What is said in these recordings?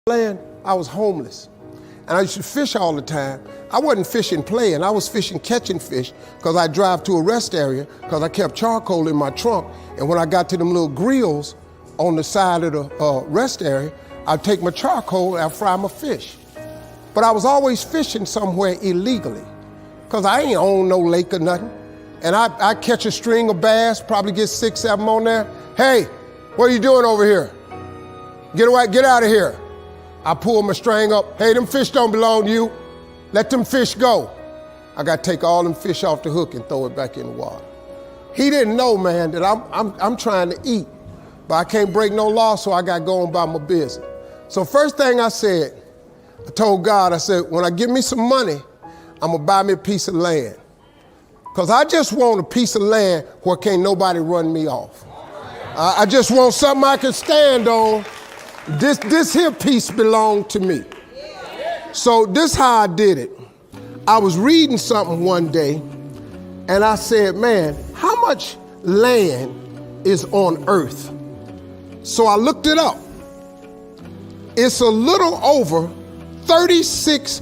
land, I was homeless. And I used to fish all the time. I wasn't fishing playing, I was fishing catching fish because I drive to a rest area because I kept charcoal in my trunk. And when I got to them little grills on the side of the rest area, I'd take my charcoal and I'd fry my fish. But I was always fishing somewhere illegally because I ain't own no lake or nothing. And I catch a string of bass, probably get 6, 7 on there. Hey, what are you doing over here? Get away, get out of here. I pull my string up. Hey, them fish don't belong to you. Let them fish go. I got to take all them fish off the hook and throw it back in the water. He didn't know, man, that I'm trying to eat, but I can't break no law, so I got to go on by my business. So first thing I said, I told God, I said, when I get me some money, I'm going to buy me a piece of land. Because I just want a piece of land where can't nobody run me off. I just want something I can stand on. This here piece belonged to me. So this how I did it. I was reading something one day and I said, man, how much land is on earth? So I looked it up. It's a little over 36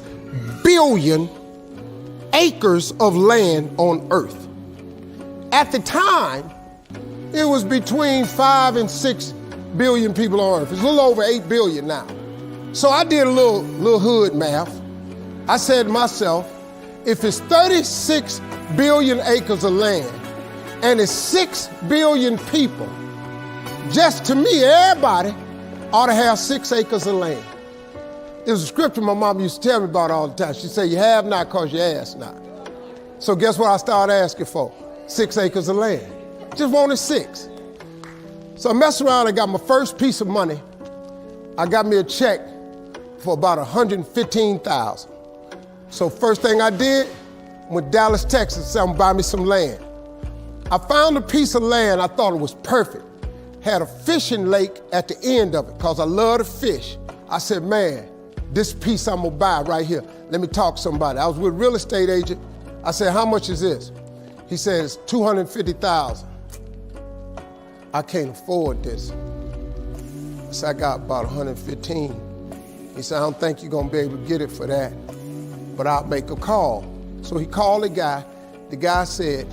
billion acres of land on earth. At the time, it was between 5 and 6 billion people on earth. It's a little over 8 billion now. So I did a little hood math. I said to myself, if it's 36 billion acres of land and it's 6 billion people, just to me, everybody ought to have 6 acres of land. It was a scripture my mom used to tell me about all the time. She said, you have not because you ask not. So guess what I started asking for? 6 acres of land. Just wanted 6. So I messed around and got my first piece of money. I got me a check for about $115,000. So first thing I did, went to Dallas, Texas, said I'm gonna buy me some land. I found a piece of land, I thought it was perfect. Had a fishing lake at the end of it, because I love to fish. I said, man, this piece I'm gonna buy right here. Let me talk to somebody. I was with a real estate agent. I said, how much is this? He said, it's $250,000. I can't afford this. I said, I got about 115. He said, I don't think you're gonna be able to get it for that, but I'll make a call. So he called the guy. The guy said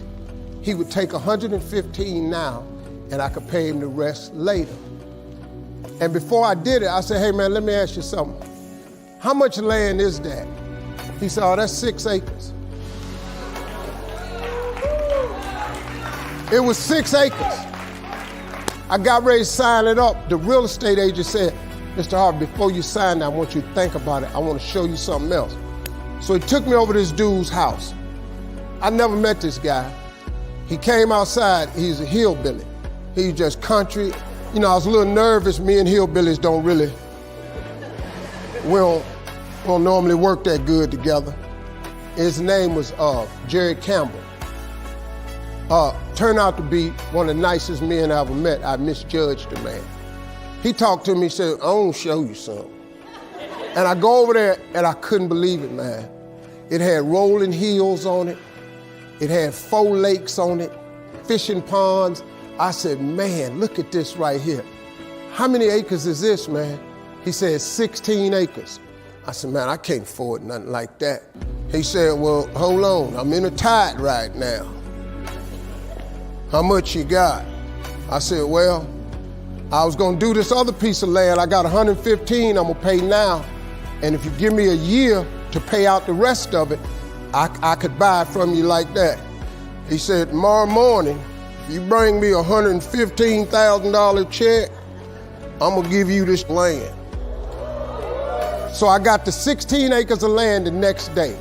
he would take 115 now and I could pay him the rest later. And before I did it, I said, hey man, let me ask you something. How much land is that? He said, oh, that's 6 acres. It was 6 acres. I got ready to sign it up. The real estate agent said, Mr. Harvey, before you sign that, I want you to think about it. I want to show you something else. So he took me over to this dude's house. I never met this guy. He came outside, he's a hillbilly. He's just country. You know, I was a little nervous. Me and hillbillies don't really, we don't normally work that good together. His name was Jerry Campbell. Turned out to be one of the nicest men I ever met. I misjudged the man. He talked to me, he said, I want to show you something. And I go over there and I couldn't believe it, man. It had rolling hills on it. It had 4 lakes on it, fishing ponds. I said, man, look at this right here. How many acres is this, man? He said, 16 acres. I said, man, I can't afford nothing like that. He said, well, hold on, I'm in a tide right now. How much you got? I said, well, I was gonna do this other piece of land. I got 115 I'm gonna pay now. And if you give me a year to pay out the rest of it, I could buy it from you like that. He said, tomorrow morning, if you bring me a $115,000 check, I'm gonna give you this land. So I got the 16 acres of land the next day.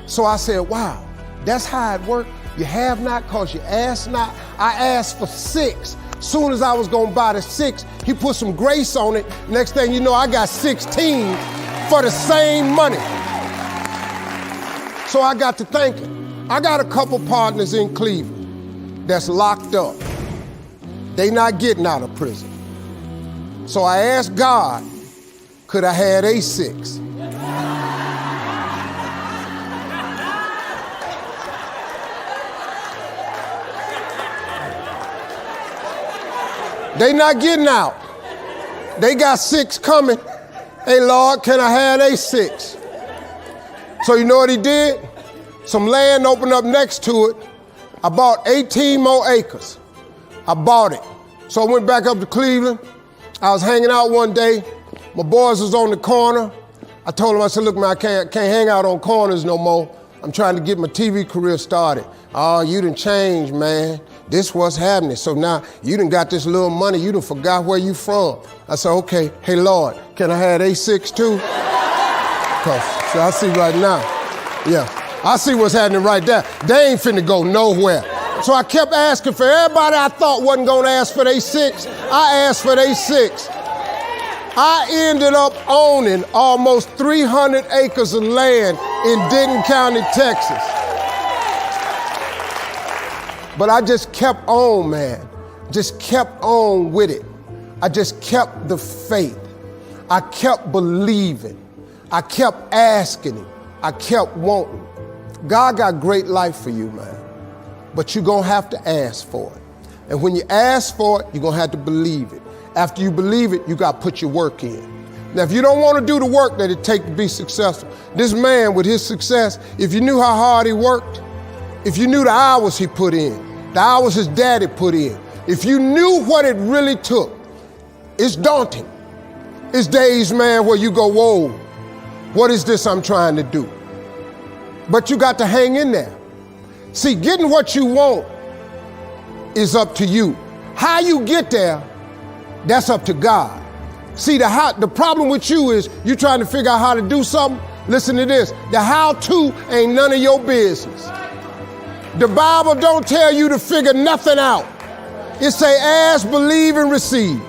So I said, wow, that's how it worked. You have not because you ask not. I asked for 6. Soon as I was gonna buy the 6, he put some grace on it. Next thing you know, I got 16 for the same money. So I got to thinking. I got a couple partners in Cleveland that's locked up. They not getting out of prison. So I asked God, could I have a 6? They not getting out. They got 6 coming. Hey, Lord, can I have they 6? So you know what he did? Some land opened up next to it. I bought 18 more acres. I bought it. So I went back up to Cleveland. I was hanging out one day. My boys was on the corner. I told them, I said, look, man, I can't hang out on corners no more. I'm trying to get my TV career started. Oh, you done changed, man. This what's happening. So now you done got this little money. You done forgot where you from. I said, okay, hey, Lord, can I have A6 too? So I see right now, yeah, I see what's happening right there. They ain't finna go nowhere. So I kept asking for everybody I thought wasn't gonna ask for they 6. I asked for they 6. I ended up owning almost 300 acres of land in Denton County, Texas. But I just kept on, man. Just kept on with it. I just kept the faith. I kept believing. I kept asking him. I kept wanting. God got great life for you, man. But you're gonna have to ask for it. And when you ask for it, you're gonna have to believe it. After you believe it, you got to put your work in. Now, if you don't want to do the work that it takes to be successful, this man with his success, if you knew how hard he worked, if you knew the hours he put in, the hours his daddy put in, if you knew what it really took, it's daunting. It's days, man, where you go, whoa, what is this I'm trying to do? But you got to hang in there. See, getting what you want is up to you. How you get there, that's up to God. See, the problem with you is you trying to figure out how to do something. Listen to this. The how-to ain't none of your business. The Bible don't tell you to figure nothing out. It say ask, believe, and receive.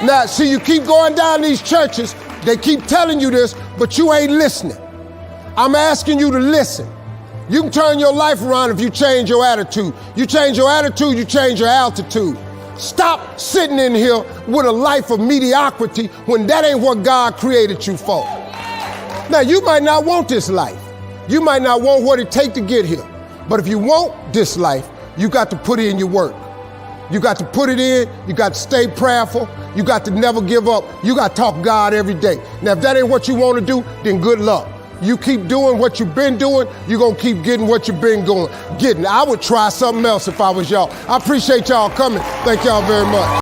Now, see, you keep going down these churches, they keep telling you this, but you ain't listening. I'm asking you to listen. You can turn your life around if you change your attitude. You change your attitude, you change your altitude. Stop sitting in here with a life of mediocrity when that ain't what God created you for. Now, you might not want this life. You might not want what it takes to get here. But if you want this life, you got to put in your work. You got to put it in. You got to stay prayerful. You got to never give up. You got to talk God every day. Now, if that ain't what you want to do, then good luck. You keep doing what you've been doing, you're going to keep getting what you've been getting. I would try something else if I was y'all. I appreciate y'all coming. Thank y'all very much.